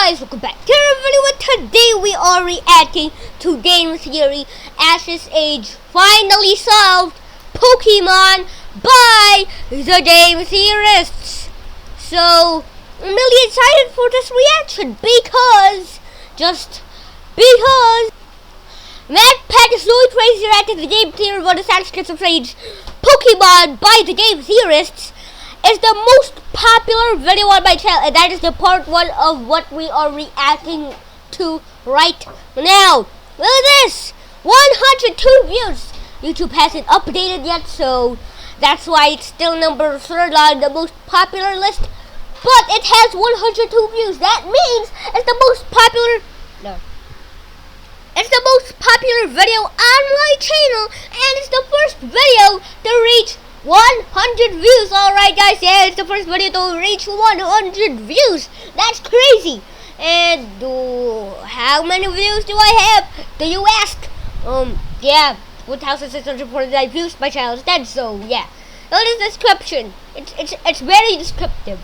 guys, welcome back to our video, and today we are reacting to game theory Ash's Age finally solved Pokemon by the game theorists. So I'm really excited for this reaction because MadPat is so crazy reacting to the game theory about the Ash's Age Pokemon by the game theorists is the most popular video on my channel, and that is the part 1 of what we are reacting to right now. Look at this! 102 views! YouTube hasn't updated yet, so that's why it's still number 3rd on the most popular list. But it has 102 views. That means it's the most popular... No. It's the most popular video on my channel, and it's the first video to reach 100 views. Alright guys, yeah, it's the first video to reach 100 views. That's crazy. And how many views do I have, do you ask? Yeah, 1,649 views. My channel is dead, so yeah. Look at the description. It's very descriptive.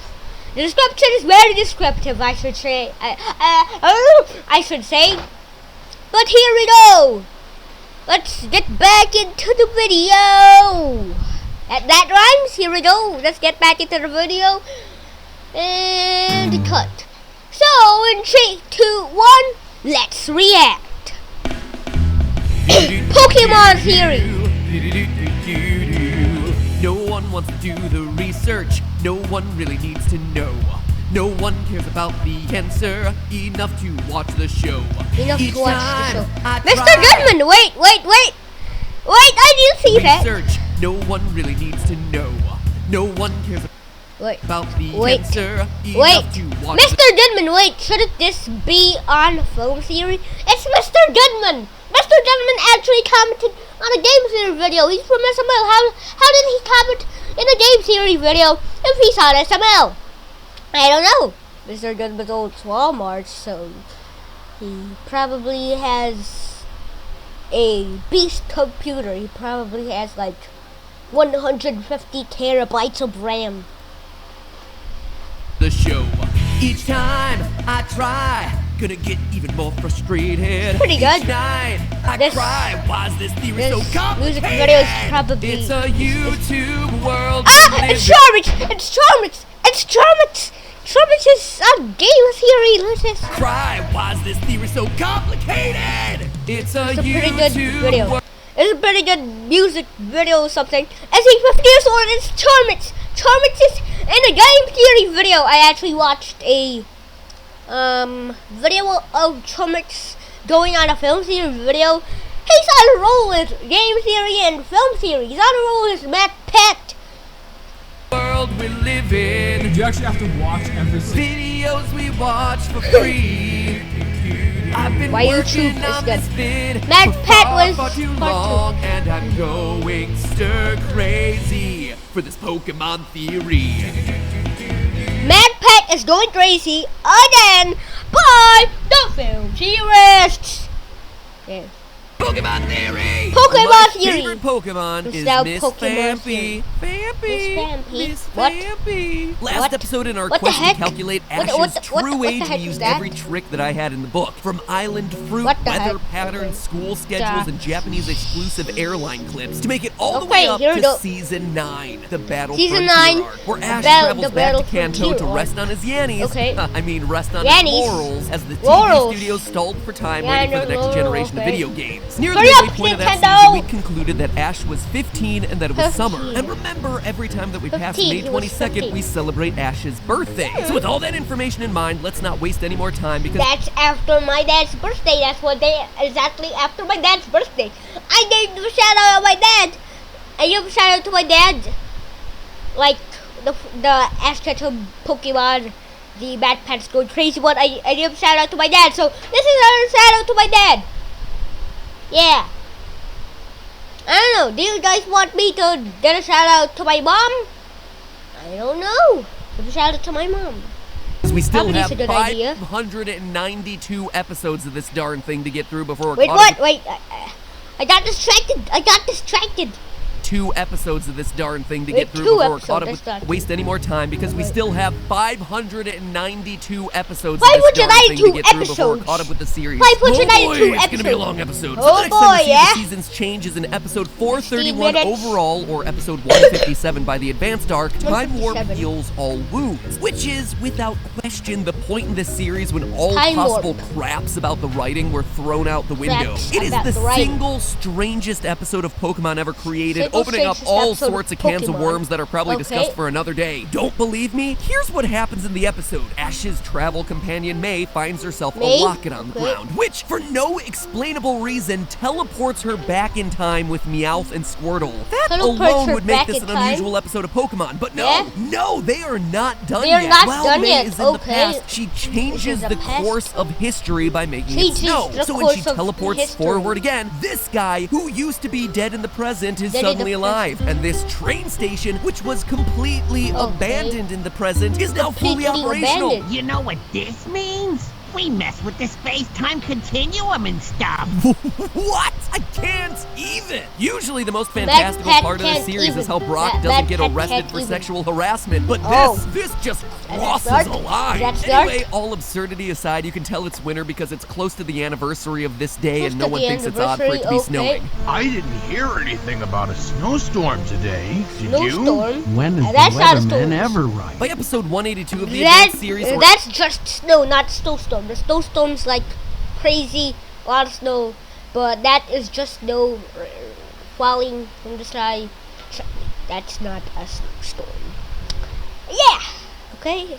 The description is very descriptive, I should say. I should say. But here we go. Let's get back into the video. That rhymes. Here we go. Let's get back into the video. And cut. So, in 3, 2, 1, let's react. Pokemon theory. No one wants to do the research. No one really needs to know. No one cares about the cancer enough to watch the show. Enough to watch the show. Mr. Goodman, wait. I didn't see research. That. No one really needs to know. No one cares about the cancer enough to watch. Mr. Goodman, wait. Shouldn't this be on film theory? It's Mr. Goodman. Mr. Goodman actually commented on a game theory video. He's from SML. How did he comment in a game theory video if he's on SML? I don't know. Mr. Goodman owns Walmart, so he probably has a beast computer. He probably has like 150 terabytes of RAM. The show. Each time I try, gonna get even more frustrated. Pretty good. Each night I cry. Why is this theory so complicated? Music video is probably. It's a YouTube world. It's Charmix. It's Charmix. Charmix is a game theory. Let's cry. Why is this theory so complicated? It's a pretty good YouTube video. It's a pretty good music video or something. As he's 50 years old, it's Charmix. Charmix is in a game theory video. I actually watched a video of Charmix going on a film theory video. He's on a roll with game theory and film theory. He's on a roll with MadPat. World we live in. Did you actually have to watch every videos we watch for free? I've been working on this vid for far too long, and I'm going stir crazy for this Pokemon theory. MadPat is going crazy again by the film theorists. Yeah. Pokemon theory! Pokemon theory! My favorite Pokemon is Miss Phanpy. Miss Phanpy. Last episode in our quest to calculate Ash's true age, we used every trick that I had in the book. From island fruit, weather patterns, school schedules, and Japanese exclusive airline clips to make it all the way up to Season 9, the Battle Frontier arc, where Ash travels back to Kanto to rest on his yannies. I mean, rest on his laurels, as the TV studios stalled for time waiting for the next generation of video games. Near the midway point of that season, we concluded that Ash was 15 and that it was summer. And remember, every time that we pass May 22nd, we celebrate Ash's birthday. So with all that information in mind, let's not waste any more time because that's after my dad's birthday. That's what day exactly after my dad's birthday. I gave a shout out to my dad. I gave a shout out to my dad. Like the Ash Ketchum Pokemon, the MadPat's going crazy one. I gave a shout out to my dad. So this is another shout out to my dad. Yeah. I don't know. Do you guys want me to get a shout out to my mom? I don't know. Give a shout out to my mom. We still have 592 episodes of this darn thing to get through before we're Wait, what? Wait. I got distracted. 2 episodes of this darn thing to get through before we're caught up with waste any more time, because we still have 592 episodes of this darn thing to get through before we're caught up with the series. 592 episodes. It's gonna be a long episode. Oh so the next boy, time we see yeah. the season's change is in episode 431 overall, or episode 157 by the advanced arc. Time Warp heals all wounds, which is without question the point in this series when all possible craps about the writing were thrown out the window. It is the single strangest episode of Pokemon ever created, opening up all sorts of cans of worms that are probably discussed for another day. Don't believe me? Here's what happens in the episode. Ash's travel companion May finds herself a locket on the ground, which, for no explainable reason, teleports her back in time with Meowth and Squirtle. That alone would make this an unusual episode of Pokemon, but no, they are not done yet. While May is in the past, she changes the course of history by making it snow. So when she teleports forward again, this guy, who used to be dead in the present, is suddenly alive. And this train station, which was completely abandoned in the present, is now fully operational. You know what this means? We mess with the space-time continuum and stuff. What? I can't even. Usually the most fantastical part of the series is how Brock doesn't get arrested for sexual harassment, but this just crosses a line. Anyway, all absurdity aside, you can tell it's winter because it's close to the anniversary of this day and no one thinks it's odd for it to be snowing. I didn't hear anything about a snowstorm today. Did you? When is the weatherman ever right? By episode 182 of the advanced series, that's just snow, not snowstorm. The snowstorm's like crazy, a lot of snow, but that is just snow falling from the sky. That's not a snowstorm. Yeah. Okay.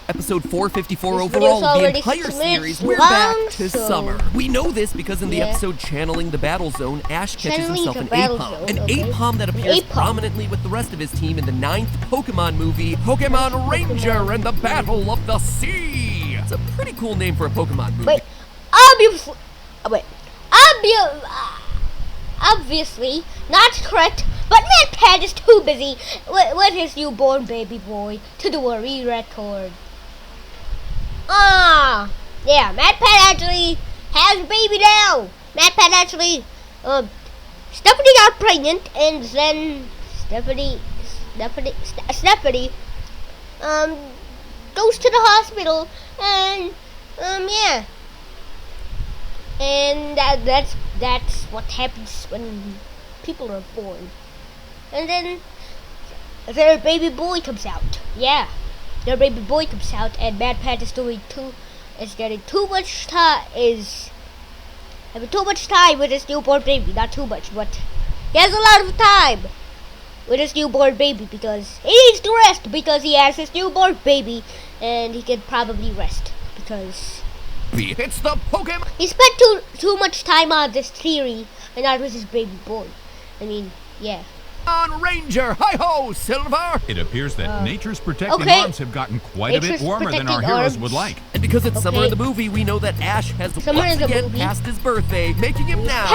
Episode 454 overall, the entire series, we're back to summer. We know this because in the episode Channeling the Battle Zone, Ash catches himself an Aipom. An Aipom that appears prominently with the rest of his team in the 9th Pokemon movie, Pokemon Ranger and the Battle of the Sea. It's a pretty cool name for a Pokemon movie. Obviously, not correct, but MatPat is too busy with his newborn baby boy to do a re-record. Yeah, MatPat actually has a baby now. MatPat actually, Stephanie got pregnant, and then Stephanie, goes to the hospital, and, yeah. And that's what happens when people are born. And then their baby boy comes out. Yeah. Their baby boy comes out, and MatPat is getting too much time with his newborn baby. Not too much, but he has a lot of time with his newborn baby because he needs to rest because he has his newborn baby, and he can probably rest because it's the Pokemon. He spent too much time on this theory and not with his baby boy. I mean, yeah. On Ranger, hi-ho, Silver! It appears that nature's protecting arms have gotten quite a bit warmer than our heroes would like. And because it's summer in the movie, we know that Ash has once again passed his birthday, making him now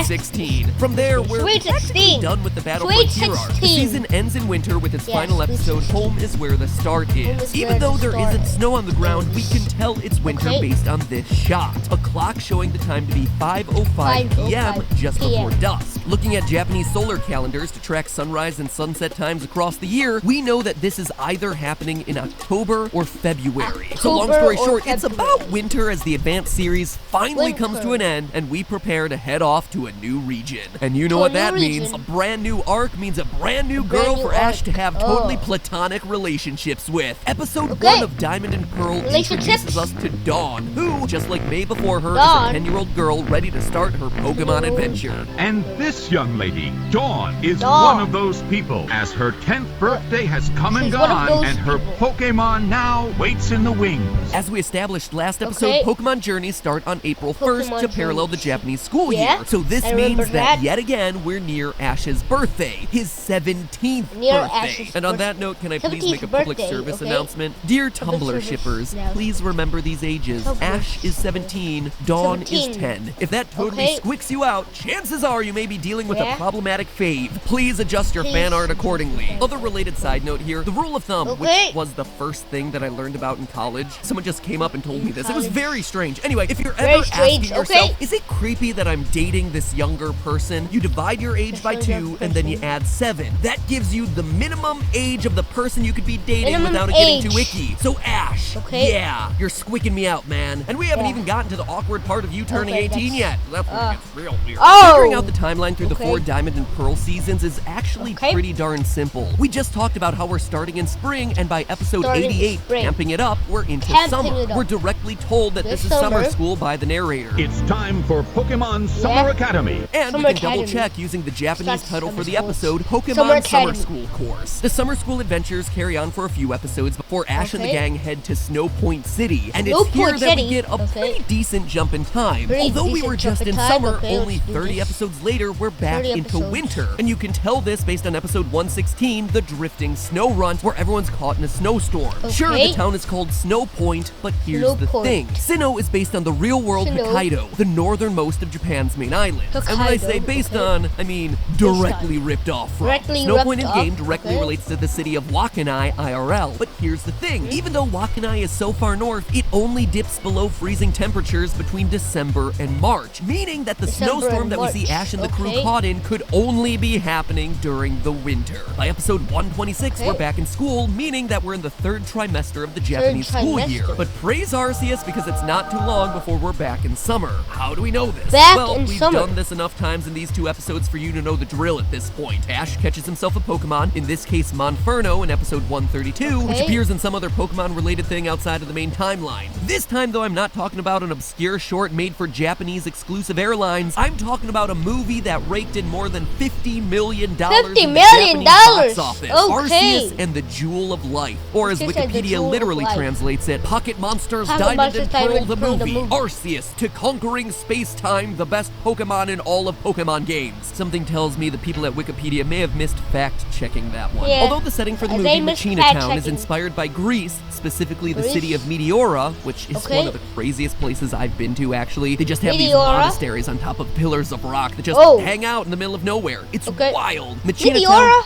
16. From there, we're practically done with the battle for Hero. The season ends in winter with its final episode, Home is Where the Start Is. Even though there isn't snow on the ground, we can tell it's winter based on this shot. A clock showing the time to be 5:05 p.m. just before dusk. Looking at Japanese solar calendars to track sunrise and sunset times across the year, we know that this is either happening in October or February. So long story short, it's about winter as the advanced series finally comes to an end and we prepare to head off to a new region. And you know what that means. A brand new arc means a brand new girl for Ash to have totally platonic relationships with. Episode 1 of Diamond and Pearl introduces us to Dawn, who, just like May before her, is a 10-year-old girl ready to start her Pokemon adventure. And this young lady, Dawn, is one of those people, as her 10th birthday has come and gone, and her Pokemon now waits in the wings. As we established last episode, Pokemon Journeys start on April 1st to parallel the Japanese school year. So this means that yet again, we're near Ash's birthday, his 17th birthday. And on that note, can I please make a public service announcement? Dear Tumblr shippers, please remember these ages. Ash is 17, Dawn is 10. If that totally squicks you out, chances are you may be dealing with a problematic fave. Please adjust your fan art accordingly. Other related side note here, the rule of thumb, which was the first thing that I learned about in college. Someone just just came up and told me this. It was very strange. Anyway, if you're ever asking yourself, is it creepy that I'm dating this younger person? You divide your age by 2 and then you add 7. That gives you the minimum age of the person you could be dating without it getting too icky. So Ash, yeah, you're squicking me out, man. And we haven't even gotten to the awkward part of you turning 18 yet. That's where it gets real weird. Figuring out the timeline through the 4 Diamond and Pearl seasons is actually pretty darn simple. We just talked about how we're starting in spring, and by episode 88, Amping It Up, we're into summer. We're directly told that this is summer school by the narrator. It's time for Pokemon Summer Academy. And we can double check using the Japanese title for the episode, Pokemon Summer School Course. The summer school adventures carry on for a few episodes before Ash and the gang head to Snow Point City. And it's here that we get a pretty decent jump in time. Although we were just in summer, only 30 episodes later, we're back into winter. And you can tell this based on episode 116, The Drifting Snow Run, where everyone's caught in a snowstorm. Sure, the town is called Snow Point, but here's the thing. Sinnoh is based on the real-world Hokkaido, the northernmost of Japan's main islands. And when I say based on, I mean directly ripped off from. Snow Point in-game directly relates to the city of Wakainai IRL. But here's the thing. Even though Wakainai is so far north, it only dips below freezing temperatures between December and March, meaning that the snowstorm that we see Ash and the crew caught in could only be happening during the winter. By episode 126, we're back in school, meaning that we're in the 3rd trimester of the Japanese school year. But praise Arceus because it's not too long before we're back in summer. How do we know this? Well, we've done this enough times in these 2 episodes for you to know the drill at this point. Ash catches himself a Pokemon, in this case Monferno in episode 132, which appears in some other Pokemon-related thing outside of the main timeline. This time, though, I'm not talking about an obscure short made for Japanese exclusive airlines. I'm talking about a movie that raked in more than $50 million in the Japanese box office. Arceus and the Jewel of Life, or as Wikipedia literally translates it, Pocket Monsters Diamond and Pearl the movie. Arceus to conquering space-time, the best Pokemon in all of Pokemon games. Something tells me the people at Wikipedia may have missed fact-checking that one. Although the setting for the movie, Machina Town, is inspired by Greece, specifically the city of Meteora, which is one of the craziest places I've been to, actually. They just have these monasteries on top of pillars of rock that just hang out in the middle of nowhere. It's wild. Meteora?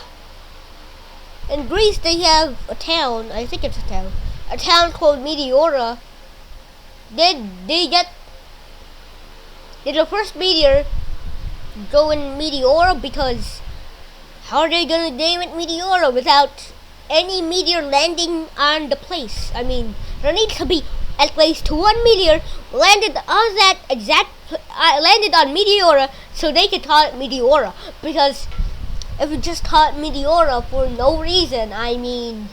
In Greece, they have a town, I think it's a town called Meteora. Did the first meteor go in Meteora? Because how are they gonna name it Meteora without any meteor landing on the place? I mean, there needs to be at least 1 meteor landed on that landed on Meteora so they could call it Meteora. Because if you just call it Meteora for no reason, I mean,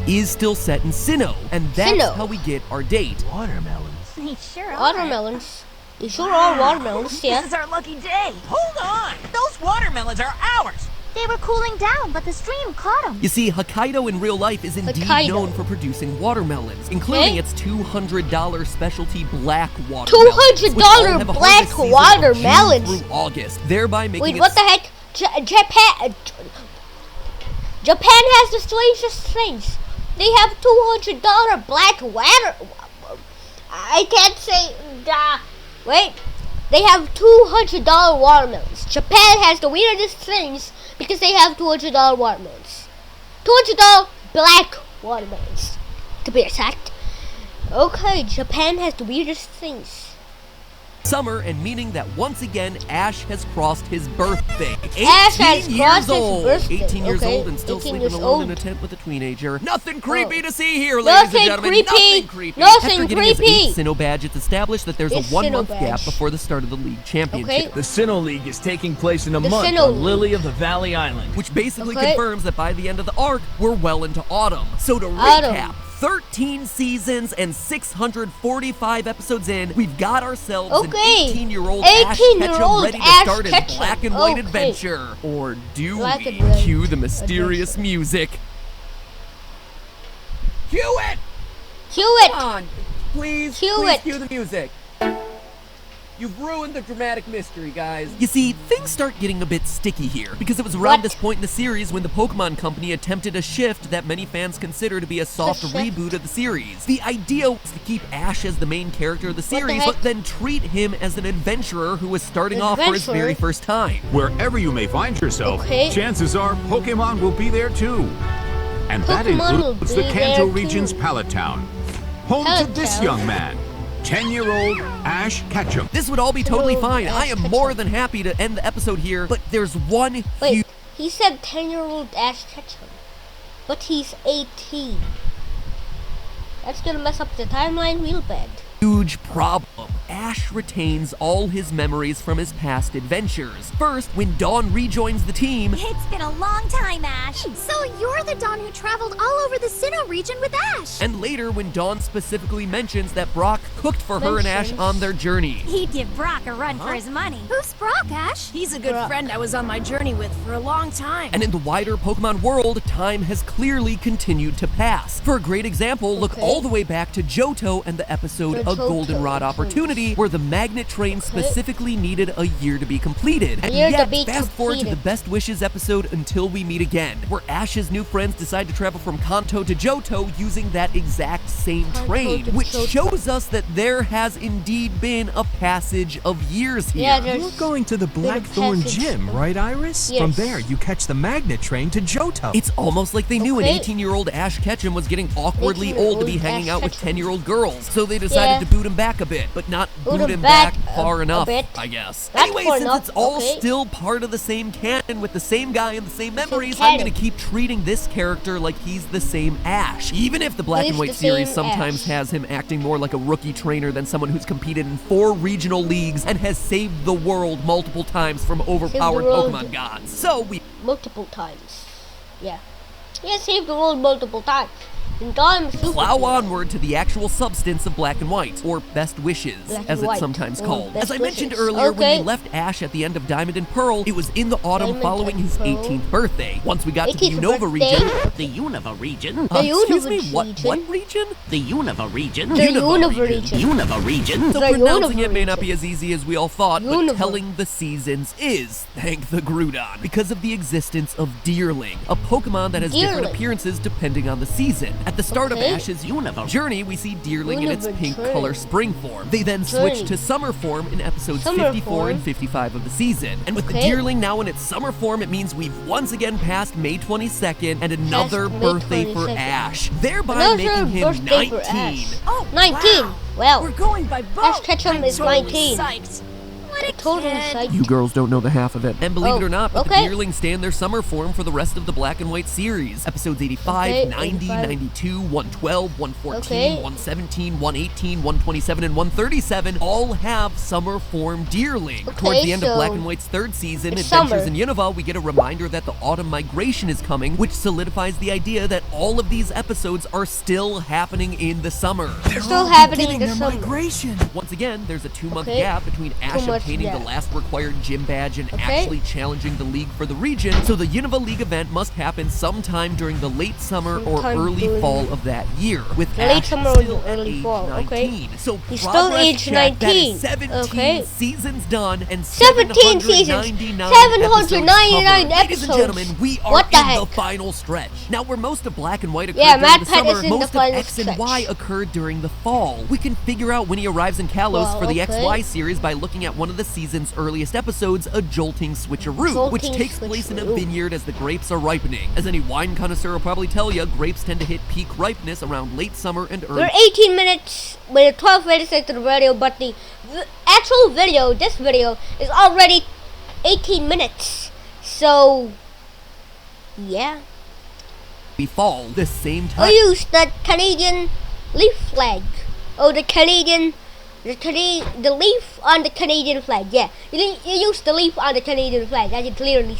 is still set in Sinnoh, and that's how we get our date. Watermelons. They sure are. Watermelons. They sure are watermelons, This is our lucky day. Hold on. Those watermelons are ours. They were cooling down, but the stream caught them. You see, Hokkaido in real life is indeed known for producing watermelons, including its $200 specialty black watermelons. $200 black watermelons? Through August, thereby making Wait, what the heck? Japan has the strangest things. They have $200 black water. I can't say. Wait, they have $200 watermelons. Japan has the weirdest things because they have $200 watermelons. $200 black watermelons, to be exact. Okay, Japan has the weirdest things. Summer, and meaning that once again Ash has crossed his birthday. 18 years old. 18 years old and still sleeping alone in a tent with a teenager. Nothing creepy to see here, ladies and gentlemen. Nothing creepy. After getting his 8th Sinnoh badge, it's established that there's a 1-month gap before the start of the league championship. The Sinnoh League is taking place in a month on Lily of the Valley Island, which basically confirms that by the end of the arc, we're well into autumn. So to recap, 13 seasons and 645 episodes in, we've got ourselves an 18-year-old Ash Ketchum ready to start his black and white adventure. Or do we? Cue the mysterious music. Cue it! Cue it! Come on, please cue the music. You've ruined the dramatic mystery, guys. You see, things start getting a bit sticky here, because it was around this point in the series when the Pokemon Company attempted a shift that many fans consider to be a soft reboot of the series. The idea was to keep Ash as the main character of the series, but then treat him as an adventurer who was starting off for his very first time. Wherever you may find yourself, chances are Pokemon will be there too. And that includes the Kanto region's Pallet Town, home to this young man, 10-year-old Ash Ketchum. This would all be totally fine. I am more than happy to end the episode here, but there's one huge... He said 10-year-old Ash Ketchum, but he's 18. That's gonna mess up the timeline real bad. Huge problem. Ash retains all his memories from his past adventures. First, when Dawn rejoins the team... It's been a long time, Ash. So you're the Dawn who traveled all over the Sinnoh region with Ash. And later, when Dawn specifically mentions that Brock cooked for her and Ash on their journey. He'd give Brock a run for his money. Who's Brock, Ash? He's a good friend I was on my journey with for a long time. And in the wider Pokemon world, time has clearly continued to pass. For a great example, look all the way back to Johto and the episode A Goldenrod Opportunity, where the Magnet Train specifically needed a year to be completed. And yet, fast forward to the Best Wishes episode Until We Meet Again, where Ash's new friends decide to travel from Kanto to Johto using that exact same train, which shows us that there has indeed been a passage of years here. Yeah, you're going to the Blackthorn Gym, right, Iris? Yes. From there, you catch the Magnet Train to Johto. It's almost like they knew an 18-year-old Ash Ketchum was getting awkwardly old to be hanging out with 10-year-old girls, so they decided to boot him back a bit, but not boot him back far enough, I guess. Anyway, since it's all still part of the same canon with the same guy and the same memories, I'm gonna keep treating this character like he's the same Ash. Even if the Black and White series sometimes has him acting more like a rookie trainer than someone who's competed in 4 regional leagues and has saved the world multiple times from overpowered Pokemon gods. So we... multiple times. Yeah. He has saved the world multiple times. Plow onward to the actual substance of Black and White, or Best Wishes, as it's sometimes called. As I mentioned earlier, when we left Ash at the end of Diamond and Pearl, it was in the autumn following his 18th birthday. Once we got to the Unova region... The Unova region? Excuse me, what region? The Unova region? The Unova region. Unova region? So pronouncing it may not be as easy as we all thought, but telling the seasons is, thank the Groudon, because of the existence of Deerling, a Pokemon that has different appearances depending on the season. At the start of Ash's Unova journey, we see Deerling in its pink color spring form. They then switch to summer form in episodes 54 and 55 of the season. And with the Deerling now in its summer form, it means we've once again passed May 22nd and another birthday for Ash, thereby making him 19. Oh, 19! Wow. Well, we're going by boat. Ash Ketchum is 19. Psyched. You girls don't know the half of it. And believe it or not, but the Deerling stay in their summer form for the rest of the Black and White series. Episodes 85, 90, 92, 112, 114, 117, 118, 127, and 137 all have summer form Deerling. Towards the end of Black and White's 3rd season, Adventures in Unova, we get a reminder that the autumn migration is coming, which solidifies the idea that all of these episodes are still happening in the summer. They're still happening in the summer. Migration. Once again, there's a 2-month gap between Ash obtaining the last required gym badge and actually challenging the league for the region, so the Unova League event must happen sometime during the late summer or early fall of that year, with Ash still at age 19. So he's still age 19. 17 seasons done and 17 seasons, 799 episodes. Ladies and gentlemen, we are in the final stretch. Now, where most of Black and White occurred during the summer, most of X and Y occurred during the fall. We can figure out when he arrives in Kalos for the XY series by looking at one of the season's earliest episodes, A Jolting Switcheroo, which takes place in a vineyard as the grapes are ripening. As any wine connoisseur will probably tell you, grapes tend to hit peak ripeness around late summer and early... We're 18 minutes with 12 minutes into the video, but the actual video, this video, is already 18 minutes. So, yeah. We fall the same time. I used the Canadian leaf flag. Oh, the leaf on the Canadian flag, yeah. You use the leaf on the Canadian flag. I can clearly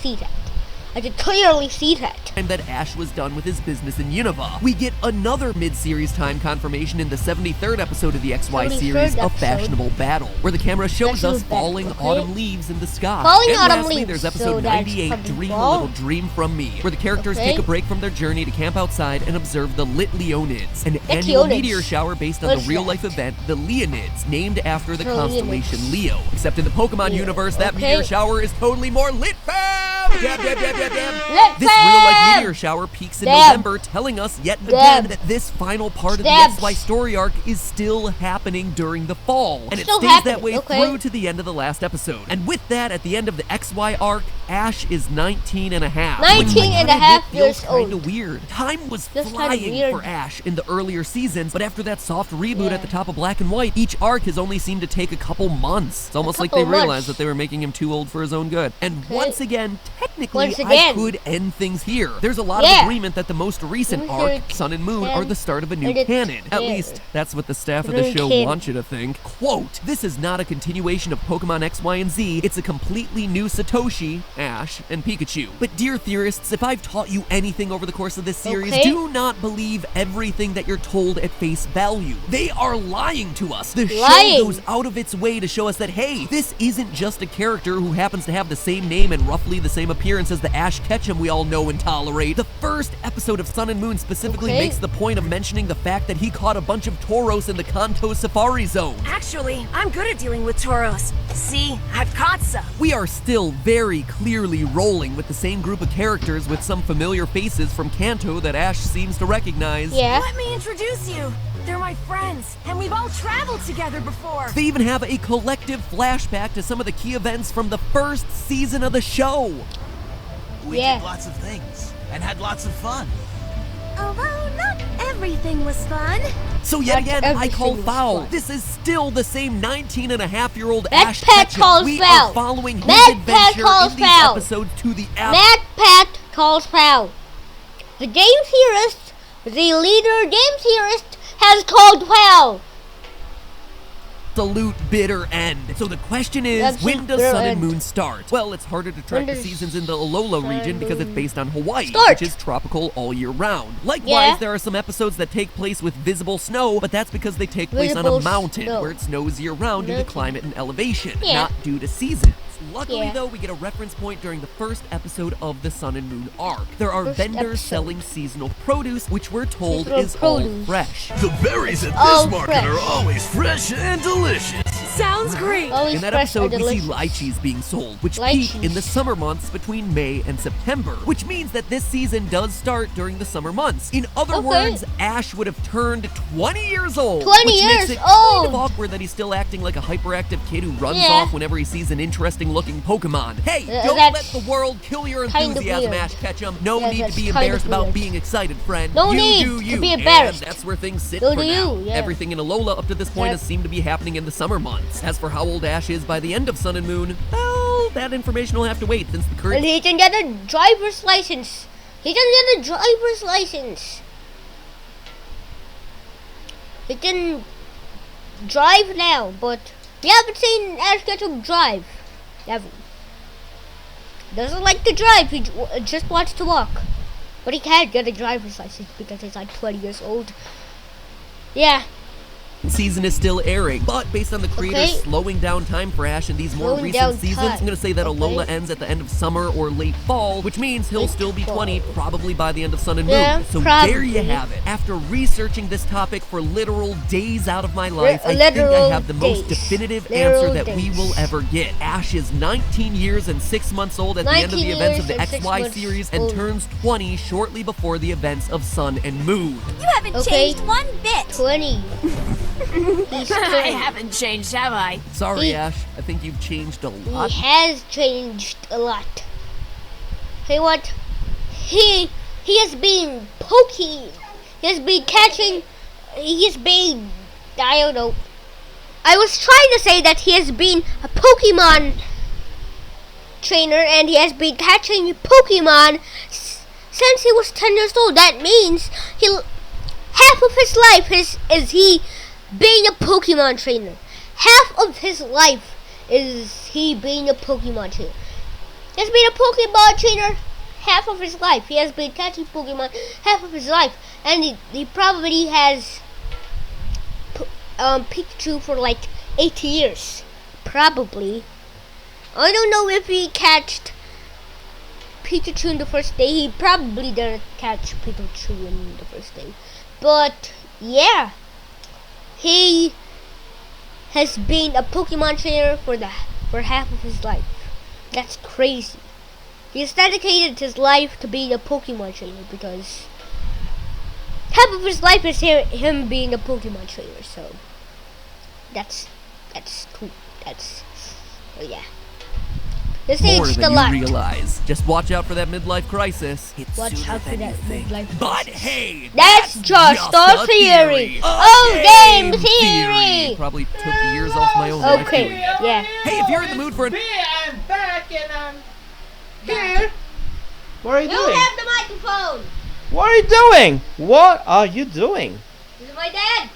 see that. And that Ash was done with his business in Unova. We get another mid-series time confirmation in the 73rd episode of the XY series, A Fashionable Battle, where the camera shows us falling autumn leaves in the sky. And lastly, there's episode 98, Dream a Little Dream from Me, where the characters take a break from their journey to camp outside and observe the Lit Leonids, an annual meteor shower based on the real-life event, the Leonids, named after the constellation Leo. Except in the Pokemon universe, that meteor shower is totally more lit, fam! Dab, dab, dab, dab, dab. This real-life meteor shower peaks in November, telling us yet again that this final part of the XY story arc is still happening during the fall. And it stays that way through to the end of the last episode. And with that, at the end of the XY arc, Ash is 19 and a half. 19 and a half years old. Kinda weird. Time was flying for Ash in the earlier seasons, but after that soft reboot at the top of Black and White, each arc has only seemed to take a couple months. It's almost like they realized that they were making him too old for his own good. And once again, technically, I could end things here. There's a lot of agreement that the most recent arc, Sun and Moon, are the start of a new canon. At least, that's what the staff of the show want you to think. Quote, this is not a continuation of Pokemon X, Y, and Z. It's a completely new Satoshi, Ash, and Pikachu. But dear theorists, if I've taught you anything over the course of this series, do not believe everything that you're told at face value. They are lying to us. The show goes out of its way to show us that, hey, this isn't just a character who happens to have the same name and roughly the same appearance as the Ash Ketchum we all know and tolerate. The first episode of Sun and Moon specifically makes the point of mentioning the fact that he caught a bunch of Tauros in the Kanto Safari Zone. Actually, I'm good at dealing with Tauros. See, I've caught some. We are still very clearly rolling with the same group of characters with some familiar faces from Kanto that Ash seems to recognize. Let me introduce you. They're my friends, and we've all traveled together before. They even have a collective flashback to some of the key events from the first season of the show. We did lots of things and had lots of fun. Although not everything was fun. So yet again, I call foul. This is still the same 19-and-a-half-year-old Ash Ketchum. We are following his adventure in these episodes to the MatPat calls foul. The game theorist, the leader game theorist, has called foul. Absolute bitter end. So the question is, when does Sun and Moon start? Well, it's harder to track the seasons in the Alola region because it's based on Hawaii, which is tropical all year round. Likewise, there are some episodes that take place with visible snow, but that's because they take place on a mountain where it snows year round due to climate and elevation, not due to seasons. Luckily, though, we get a reference point during the first episode of the Sun and Moon arc. There are vendors selling seasonal produce, which we're told is all fresh. The berries at this market are always fresh and delicious. Sounds great. In that episode, we see lychees being sold, which peak in the summer months between May and September, which means that this season does start during the summer months. In other words, Ash would have turned 20 years old, which makes it kind of awkward that he's still acting like a hyperactive kid who runs off whenever he sees an interesting-looking Pokemon. Hey, don't let the world kill your enthusiasm, Ash Ketchum. No need to be embarrassed about being excited, friend. No need to be embarrassed. And that's where things sit for now. Everything in Alola up to this point has seemed to be happening in the summer months. As for how old Ash is by the end of Sun and Moon, well, that information will have to wait since the current... And he can get a driver's license. He can get a driver's license. He can drive now, but we haven't seen Ash Ketchum drive. Never. Doesn't like to drive, he just wants to walk. But he can't get a driver's license because he's like 20 years old. Yeah. Season is still airing, but based on the creators slowing down time for Ash in these more recent seasons, I'm gonna say that Alola ends at the end of summer or late fall, which means he'll still be 20 probably by the end of Sun and Moon. So there you have it. After researching this topic for literal days out of my life, I think I have the most definitive answer that we will ever get. Ash is 19 years and 6 months old at the end of the events of the XY series and turns 20 shortly before the events of Sun and Moon. You haven't changed one bit. 20. I haven't changed, have I? Sorry, Ash. I think you've changed a lot. He has changed a lot. Hey, what? He has been poking. He has been catching. He has been... I don't know. I was trying to say that he has been a Pokemon trainer and he has been catching Pokemon since he was 10 years old. That means half of his life is he being a Pokemon trainer. Half of his life is he being a Pokemon trainer. He has been a Pokemon trainer half of his life. He has been catching Pokemon half of his life. And he probably has Pikachu for like 8 years. Probably. I don't know if he catched Pikachu in the first day. He probably didn't catch Pikachu in the first day. But yeah. He has been a Pokemon trainer for half of his life. That's crazy. He's dedicated his life to being a Pokemon trainer because half of his life is him being a Pokemon trainer. So that's cool. Yeah. This More aged than a lot. you realize. Just watch out for that midlife crisis. It's Watch out for that midlife crisis. But hey, that's just a theory. Game theory. Probably took years off my own life. Okay, yeah. Hey, if you're in the mood for I'm back and I'm here. What are you doing? You have the microphone. What are you doing? What are you doing? This is my dad.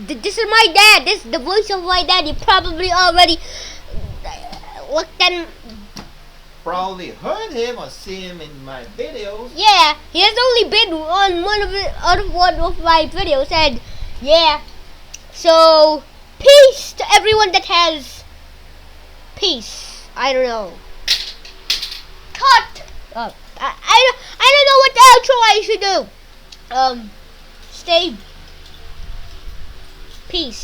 This is my dad. This is the voice of my dad. You probably already looked at. Probably heard him or seen him in my videos. Yeah, he has only been on one of my videos, and yeah. So peace to everyone that has peace. I don't know. Cut. I don't know what outro I should do. Stay. Peace.